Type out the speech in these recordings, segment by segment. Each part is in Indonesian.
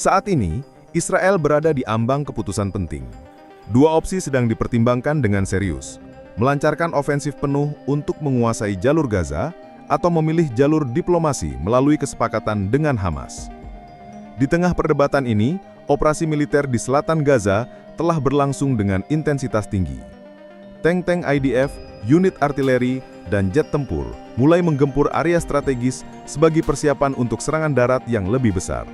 Saat ini, Israel berada di ambang keputusan penting. Dua opsi sedang dipertimbangkan dengan serius, melancarkan ofensif penuh untuk menguasai jalur Gaza atau memilih jalur diplomasi melalui kesepakatan dengan Hamas. Di tengah perdebatan ini, operasi militer di selatan Gaza telah berlangsung dengan intensitas tinggi. Tank-tank IDF, unit artileri, dan jet tempur mulai menggempur area strategis sebagai persiapan untuk serangan darat yang lebih besar.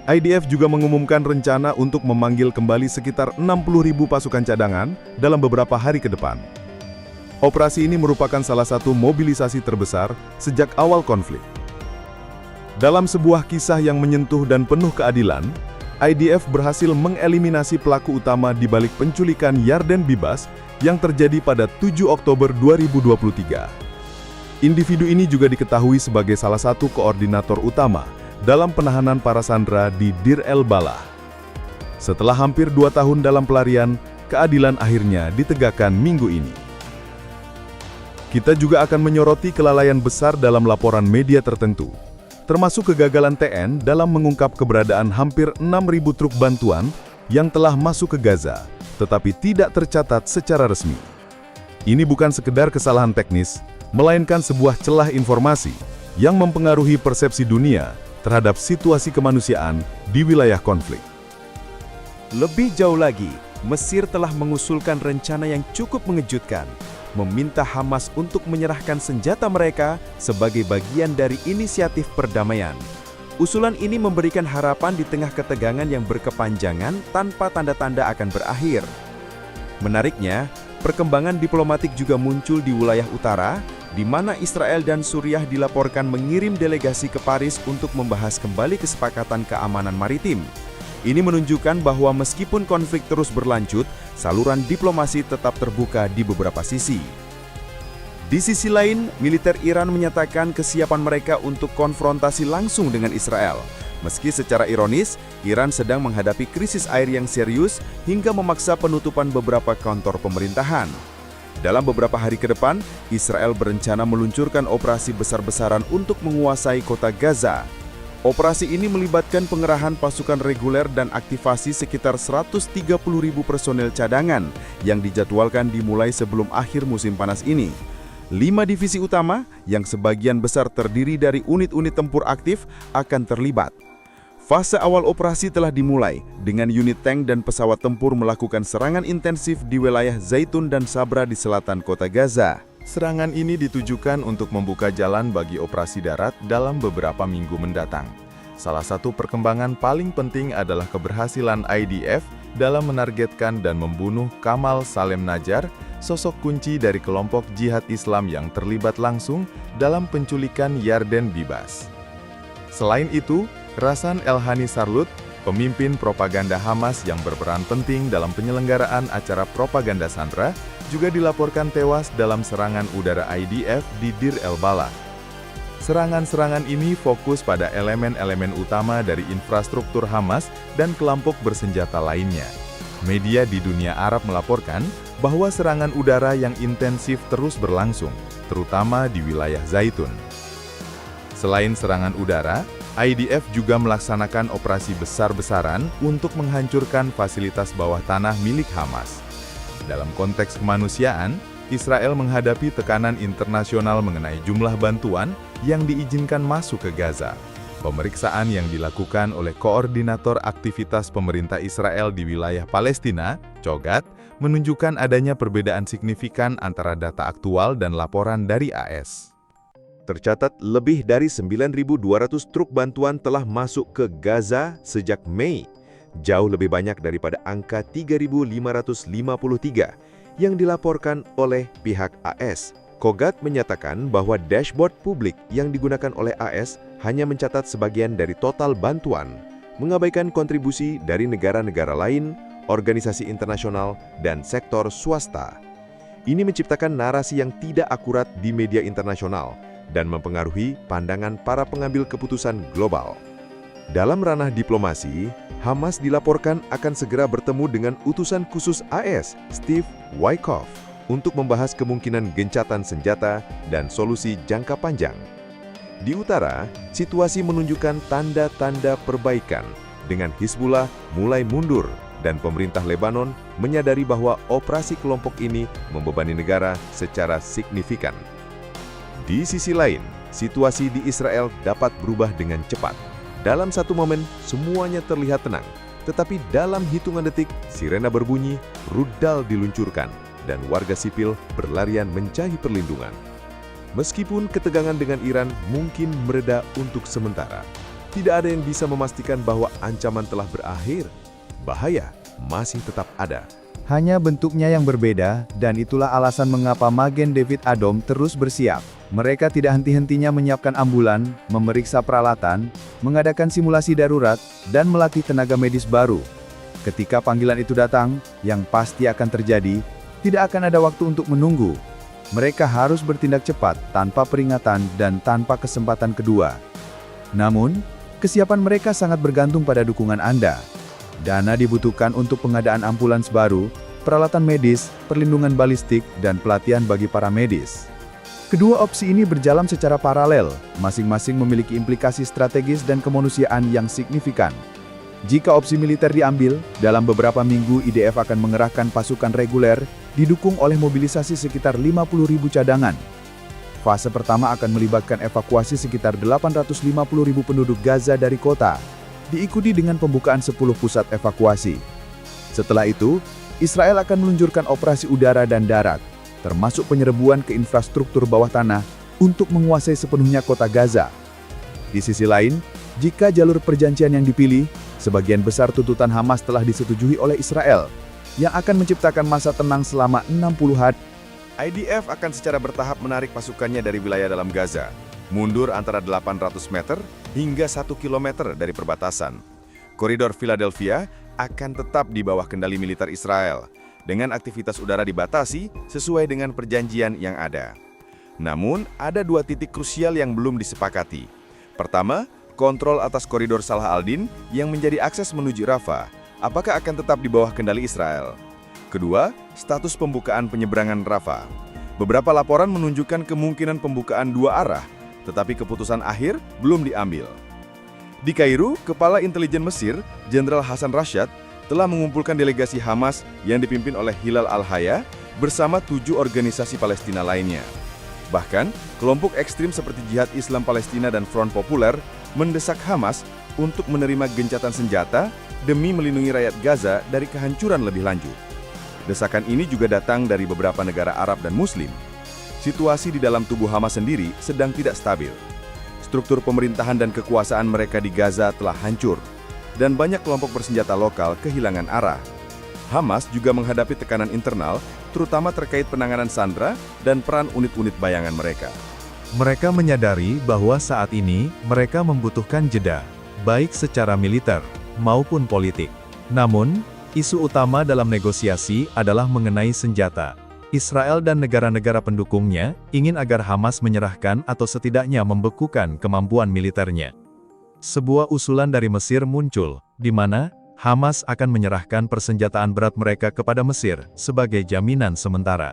IDF juga mengumumkan rencana untuk memanggil kembali sekitar 60.000 pasukan cadangan dalam beberapa hari ke depan. Operasi ini merupakan salah satu mobilisasi terbesar sejak awal konflik. Dalam sebuah kisah yang menyentuh dan penuh keadilan, IDF berhasil mengeliminasi pelaku utama di balik penculikan Yarden Bibas yang terjadi pada 7 Oktober 2023. Individu ini juga diketahui sebagai salah satu koordinator utama dalam penahanan para sandera di Dir el-Balah. Setelah hampir 2 tahun dalam pelarian, keadilan akhirnya ditegakkan minggu ini. Kita juga akan menyoroti kelalaian besar dalam laporan media tertentu, termasuk kegagalan TN dalam mengungkap keberadaan hampir 6.000 truk bantuan yang telah masuk ke Gaza, tetapi tidak tercatat secara resmi. Ini bukan sekedar kesalahan teknis, melainkan sebuah celah informasi yang mempengaruhi persepsi dunia terhadap situasi kemanusiaan di wilayah konflik. Lebih jauh lagi, Mesir telah mengusulkan rencana yang cukup mengejutkan, meminta Hamas untuk menyerahkan senjata mereka sebagai bagian dari inisiatif perdamaian. Usulan ini memberikan harapan di tengah ketegangan yang berkepanjangan tanpa tanda-tanda akan berakhir. Menariknya, perkembangan diplomatik juga muncul di wilayah utara, di mana Israel dan Suriah dilaporkan mengirim delegasi ke Paris untuk membahas kembali kesepakatan keamanan maritim. Ini menunjukkan bahwa meskipun konflik terus berlanjut, saluran diplomasi tetap terbuka di beberapa sisi. Di sisi lain, militer Iran menyatakan kesiapan mereka untuk konfrontasi langsung dengan Israel. Meski secara ironis, Iran sedang menghadapi krisis air yang serius hingga memaksa penutupan beberapa kantor pemerintahan. Dalam beberapa hari ke depan, Israel berencana meluncurkan operasi besar-besaran untuk menguasai kota Gaza. Operasi ini melibatkan pengerahan pasukan reguler dan aktivasi sekitar 130.000 personel cadangan yang dijadwalkan dimulai sebelum akhir musim panas ini. 5 divisi utama, yang sebagian besar terdiri dari unit-unit tempur aktif, akan terlibat. Fase awal operasi telah dimulai dengan unit tank dan pesawat tempur melakukan serangan intensif di wilayah Zaitun dan Sabra di selatan kota Gaza. Serangan ini ditujukan untuk membuka jalan bagi operasi darat dalam beberapa minggu mendatang. Salah satu perkembangan paling penting adalah keberhasilan IDF dalam menargetkan dan membunuh Kamal Salem Najar, sosok kunci dari kelompok jihad Islam yang terlibat langsung dalam penculikan Yarden Bibas. Selain itu, Rasan Elhani Sarlut, pemimpin propaganda Hamas yang berperan penting dalam penyelenggaraan acara propaganda Sandra, juga dilaporkan tewas dalam serangan udara IDF di Dir el-Balah. Serangan-serangan ini fokus pada elemen-elemen utama dari infrastruktur Hamas dan kelompok bersenjata lainnya. Media di dunia Arab melaporkan bahwa serangan udara yang intensif terus berlangsung, terutama di wilayah Zaitun. Selain serangan udara, IDF juga melaksanakan operasi besar-besaran untuk menghancurkan fasilitas bawah tanah milik Hamas. Dalam konteks kemanusiaan, Israel menghadapi tekanan internasional mengenai jumlah bantuan yang diizinkan masuk ke Gaza. Pemeriksaan yang dilakukan oleh Koordinator Aktivitas Pemerintah Israel di Wilayah Palestina, COGAT, menunjukkan adanya perbedaan signifikan antara data aktual dan laporan dari AS. Tercatat lebih dari 9.200 truk bantuan telah masuk ke Gaza sejak Mei, jauh lebih banyak daripada angka 3.553 yang dilaporkan oleh pihak AS. COGAT menyatakan bahwa dashboard publik yang digunakan oleh AS hanya mencatat sebagian dari total bantuan, mengabaikan kontribusi dari negara-negara lain, organisasi internasional, dan sektor swasta. Ini menciptakan narasi yang tidak akurat di media internasional dan mempengaruhi pandangan para pengambil keputusan global. Dalam ranah diplomasi, Hamas dilaporkan akan segera bertemu dengan utusan khusus AS, Steve Witkoff, untuk membahas kemungkinan gencatan senjata dan solusi jangka panjang. Di utara, situasi menunjukkan tanda-tanda perbaikan dengan Hizbullah mulai mundur dan pemerintah Lebanon menyadari bahwa operasi kelompok ini membebani negara secara signifikan. Di sisi lain, situasi di Israel dapat berubah dengan cepat. Dalam satu momen, semuanya terlihat tenang. Tetapi dalam hitungan detik, sirena berbunyi, rudal diluncurkan, dan warga sipil berlarian mencari perlindungan. Meskipun ketegangan dengan Iran mungkin mereda untuk sementara, tidak ada yang bisa memastikan bahwa ancaman telah berakhir. Bahaya masih tetap ada. Hanya bentuknya yang berbeda, dan itulah alasan mengapa Magen David Adom terus bersiap. Mereka tidak henti-hentinya menyiapkan ambulan, memeriksa peralatan, mengadakan simulasi darurat, dan melatih tenaga medis baru. Ketika panggilan itu datang, yang pasti akan terjadi, tidak akan ada waktu untuk menunggu. Mereka harus bertindak cepat, tanpa peringatan dan tanpa kesempatan kedua. Namun, kesiapan mereka sangat bergantung pada dukungan Anda. Dana dibutuhkan untuk pengadaan ambulans baru, peralatan medis, perlindungan balistik, dan pelatihan bagi para medis. Kedua opsi ini berjalan secara paralel, masing-masing memiliki implikasi strategis dan kemanusiaan yang signifikan. Jika opsi militer diambil, dalam beberapa minggu IDF akan mengerahkan pasukan reguler, didukung oleh mobilisasi sekitar 50.000 cadangan. Fase pertama akan melibatkan evakuasi sekitar 850.000 penduduk Gaza dari kota, diikuti dengan pembukaan 10 pusat evakuasi. Setelah itu, Israel akan meluncurkan operasi udara dan darat, termasuk penyerbuan ke infrastruktur bawah tanah untuk menguasai sepenuhnya kota Gaza. Di sisi lain, jika jalur perjanjian yang dipilih, sebagian besar tuntutan Hamas telah disetujui oleh Israel, yang akan menciptakan masa tenang selama 60 hari. IDF akan secara bertahap menarik pasukannya dari wilayah dalam Gaza, mundur antara 800 meter hingga 1 kilometer dari perbatasan. Koridor Philadelphia akan tetap di bawah kendali militer Israel, dengan aktivitas udara dibatasi sesuai dengan perjanjian yang ada. Namun, ada dua titik krusial yang belum disepakati. Pertama, kontrol atas koridor Salah al-Din yang menjadi akses menuju Rafah, apakah akan tetap di bawah kendali Israel? Kedua, status pembukaan penyeberangan Rafah. Beberapa laporan menunjukkan kemungkinan pembukaan dua arah, tetapi keputusan akhir belum diambil. Di Kairo, Kepala Intelijen Mesir, Jenderal Hasan Rashad, telah mengumpulkan delegasi Hamas yang dipimpin oleh Hilal Al-Haya bersama 7 organisasi Palestina lainnya. Bahkan, kelompok ekstrim seperti Jihad Islam Palestina dan Front Populer mendesak Hamas untuk menerima gencatan senjata demi melindungi rakyat Gaza dari kehancuran lebih lanjut. Desakan ini juga datang dari beberapa negara Arab dan Muslim. Situasi di dalam tubuh Hamas sendiri sedang tidak stabil. Struktur pemerintahan dan kekuasaan mereka di Gaza telah hancur, dan banyak kelompok bersenjata lokal kehilangan arah. Hamas juga menghadapi tekanan internal, terutama terkait penanganan sandera dan peran unit-unit bayangan mereka. Mereka menyadari bahwa saat ini mereka membutuhkan jeda, baik secara militer maupun politik. Namun, isu utama dalam negosiasi adalah mengenai senjata. Israel dan negara-negara pendukungnya ingin agar Hamas menyerahkan atau setidaknya membekukan kemampuan militernya. Sebuah usulan dari Mesir muncul, di mana Hamas akan menyerahkan persenjataan berat mereka kepada Mesir sebagai jaminan sementara.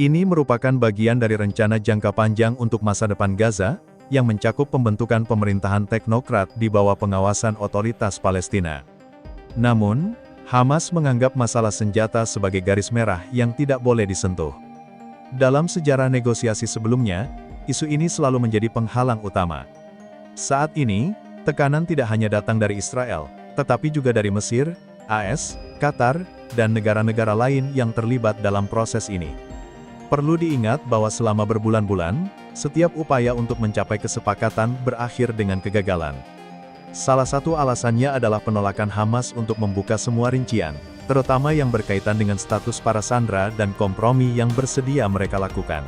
Ini merupakan bagian dari rencana jangka panjang untuk masa depan Gaza, yang mencakup pembentukan pemerintahan teknokrat di bawah pengawasan otoritas Palestina. Namun, Hamas menganggap masalah senjata sebagai garis merah yang tidak boleh disentuh. Dalam sejarah negosiasi sebelumnya, isu ini selalu menjadi penghalang utama. Saat ini, tekanan tidak hanya datang dari Israel, tetapi juga dari Mesir, AS, Qatar, dan negara-negara lain yang terlibat dalam proses ini. Perlu diingat bahwa selama berbulan-bulan, setiap upaya untuk mencapai kesepakatan berakhir dengan kegagalan. Salah satu alasannya adalah penolakan Hamas untuk membuka semua rincian, terutama yang berkaitan dengan status para sandera dan kompromi yang bersedia mereka lakukan.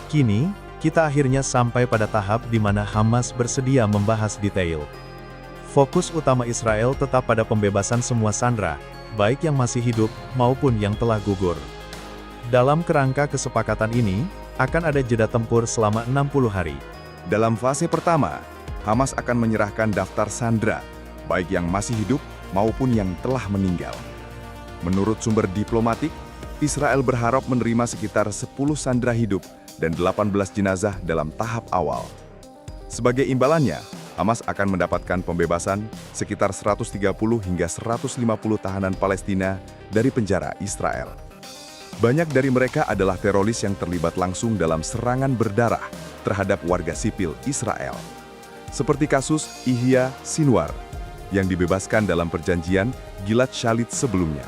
Kini, kita akhirnya sampai pada tahap di mana Hamas bersedia membahas detail. Fokus utama Israel tetap pada pembebasan semua sandera, baik yang masih hidup maupun yang telah gugur. Dalam kerangka kesepakatan ini, akan ada jeda tempur selama 60 hari. Dalam fase pertama, Hamas akan menyerahkan daftar sandera, baik yang masih hidup maupun yang telah meninggal. Menurut sumber diplomatik, Israel berharap menerima sekitar 10 sandera hidup dan 18 jenazah dalam tahap awal. Sebagai imbalannya, Hamas akan mendapatkan pembebasan sekitar 130 hingga 150 tahanan Palestina dari penjara Israel. Banyak dari mereka adalah teroris yang terlibat langsung dalam serangan berdarah terhadap warga sipil Israel. Seperti kasus Yahya Sinwar yang dibebaskan dalam perjanjian Gilad Shalit sebelumnya.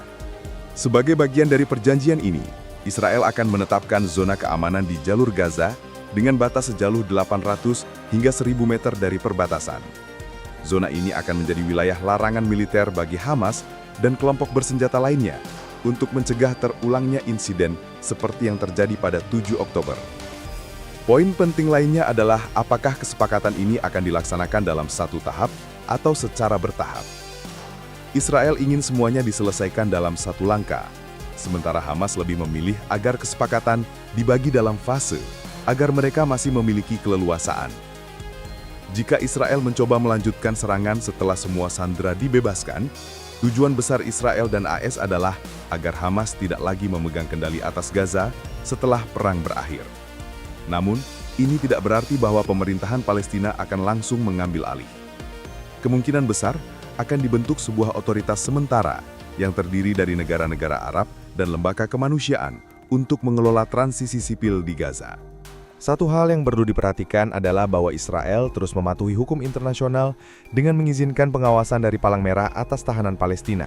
Sebagai bagian dari perjanjian ini, Israel akan menetapkan zona keamanan di jalur Gaza dengan batas sejauh 800 hingga 1.000 meter dari perbatasan. Zona ini akan menjadi wilayah larangan militer bagi Hamas dan kelompok bersenjata lainnya untuk mencegah terulangnya insiden seperti yang terjadi pada 7 Oktober. Poin penting lainnya adalah apakah kesepakatan ini akan dilaksanakan dalam satu tahap atau secara bertahap. Israel ingin semuanya diselesaikan dalam satu langkah, sementara Hamas lebih memilih agar kesepakatan dibagi dalam fase, agar mereka masih memiliki keleluasaan. Jika Israel mencoba melanjutkan serangan setelah semua sandera dibebaskan, tujuan besar Israel dan AS adalah agar Hamas tidak lagi memegang kendali atas Gaza setelah perang berakhir. Namun, ini tidak berarti bahwa pemerintahan Palestina akan langsung mengambil alih. Kemungkinan besar akan dibentuk sebuah otoritas sementara yang terdiri dari negara-negara Arab dan lembaga kemanusiaan untuk mengelola transisi sipil di Gaza. Satu hal yang perlu diperhatikan adalah bahwa Israel terus mematuhi hukum internasional dengan mengizinkan pengawasan dari Palang Merah atas tahanan Palestina.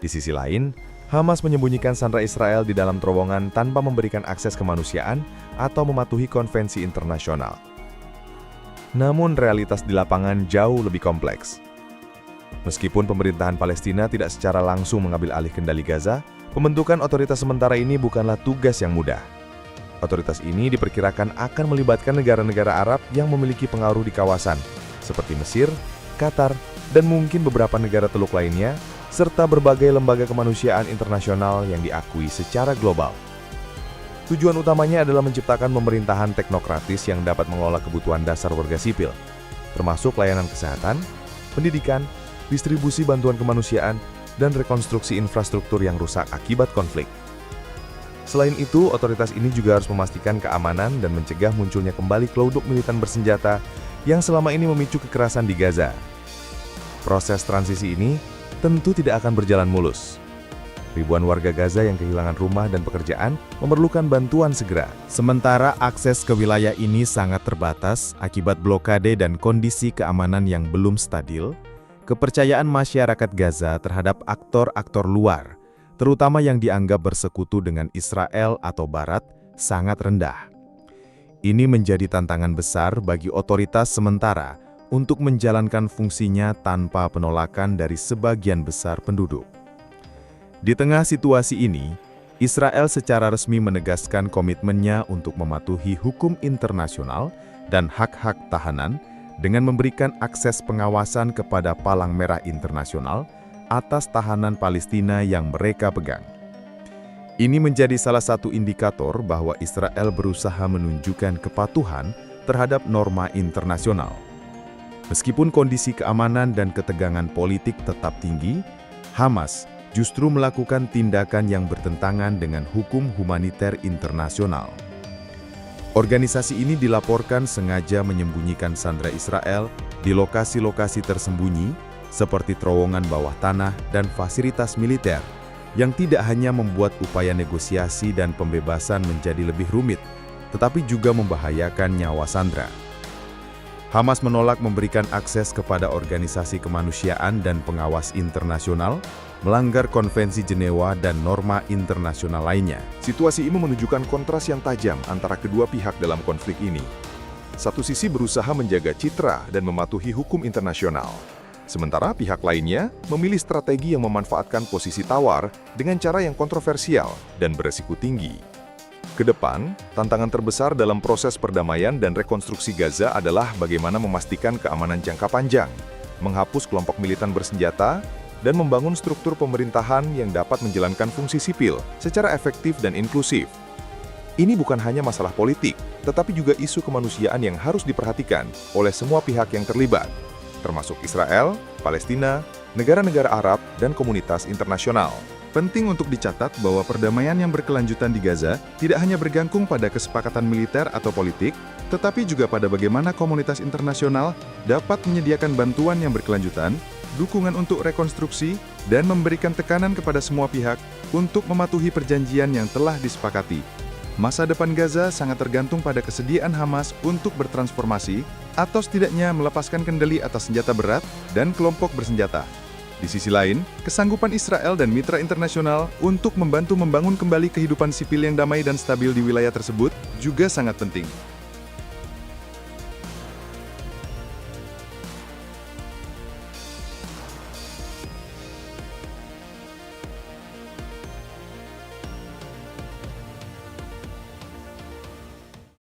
Di sisi lain, Hamas menyembunyikan sandera Israel di dalam terowongan tanpa memberikan akses kemanusiaan atau mematuhi konvensi internasional. Namun realitas di lapangan jauh lebih kompleks. Meskipun pemerintahan Palestina tidak secara langsung mengambil alih kendali Gaza, pembentukan otoritas sementara ini bukanlah tugas yang mudah. Otoritas ini diperkirakan akan melibatkan negara-negara Arab yang memiliki pengaruh di kawasan, seperti Mesir, Qatar, dan mungkin beberapa negara Teluk lainnya, serta berbagai lembaga kemanusiaan internasional yang diakui secara global. Tujuan utamanya adalah menciptakan pemerintahan teknokratis yang dapat mengelola kebutuhan dasar warga sipil, termasuk layanan kesehatan, pendidikan, distribusi bantuan kemanusiaan, dan rekonstruksi infrastruktur yang rusak akibat konflik. Selain itu, otoritas ini juga harus memastikan keamanan dan mencegah munculnya kembali kelompok militan bersenjata yang selama ini memicu kekerasan di Gaza. Proses transisi ini tentu tidak akan berjalan mulus. Ribuan warga Gaza yang kehilangan rumah dan pekerjaan memerlukan bantuan segera. Sementara akses ke wilayah ini sangat terbatas akibat blokade dan kondisi keamanan yang belum stabil, kepercayaan masyarakat Gaza terhadap aktor-aktor luar, terutama yang dianggap bersekutu dengan Israel atau Barat, sangat rendah. Ini menjadi tantangan besar bagi otoritas sementara untuk menjalankan fungsinya tanpa penolakan dari sebagian besar penduduk. Di tengah situasi ini, Israel secara resmi menegaskan komitmennya untuk mematuhi hukum internasional dan hak-hak tahanan dengan memberikan akses pengawasan kepada Palang Merah Internasional atas tahanan Palestina yang mereka pegang. Ini menjadi salah satu indikator bahwa Israel berusaha menunjukkan kepatuhan terhadap norma internasional. Meskipun kondisi keamanan dan ketegangan politik tetap tinggi, Hamas justru melakukan tindakan yang bertentangan dengan hukum humaniter internasional. Organisasi ini dilaporkan sengaja menyembunyikan sandera Israel di lokasi-lokasi tersembunyi seperti terowongan bawah tanah dan fasilitas militer, yang tidak hanya membuat upaya negosiasi dan pembebasan menjadi lebih rumit, tetapi juga membahayakan nyawa sandera. Hamas menolak memberikan akses kepada organisasi kemanusiaan dan pengawas internasional, melanggar konvensi Jenewa dan norma internasional lainnya. Situasi ini menunjukkan kontras yang tajam antara kedua pihak dalam konflik ini. Satu sisi berusaha menjaga citra dan mematuhi hukum internasional. Sementara pihak lainnya memilih strategi yang memanfaatkan posisi tawar dengan cara yang kontroversial dan beresiko tinggi. Kedepan, tantangan terbesar dalam proses perdamaian dan rekonstruksi Gaza adalah bagaimana memastikan keamanan jangka panjang, menghapus kelompok militan bersenjata, dan membangun struktur pemerintahan yang dapat menjalankan fungsi sipil secara efektif dan inklusif. Ini bukan hanya masalah politik, tetapi juga isu kemanusiaan yang harus diperhatikan oleh semua pihak yang terlibat, termasuk Israel, Palestina, negara-negara Arab, dan komunitas internasional. Penting untuk dicatat bahwa perdamaian yang berkelanjutan di Gaza tidak hanya bergantung pada kesepakatan militer atau politik, tetapi juga pada bagaimana komunitas internasional dapat menyediakan bantuan yang berkelanjutan, dukungan untuk rekonstruksi, dan memberikan tekanan kepada semua pihak untuk mematuhi perjanjian yang telah disepakati. Masa depan Gaza sangat tergantung pada kesediaan Hamas untuk bertransformasi atau setidaknya melepaskan kendali atas senjata berat dan kelompok bersenjata. Di sisi lain, kesanggupan Israel dan mitra internasional untuk membantu membangun kembali kehidupan sipil yang damai dan stabil di wilayah tersebut juga sangat penting.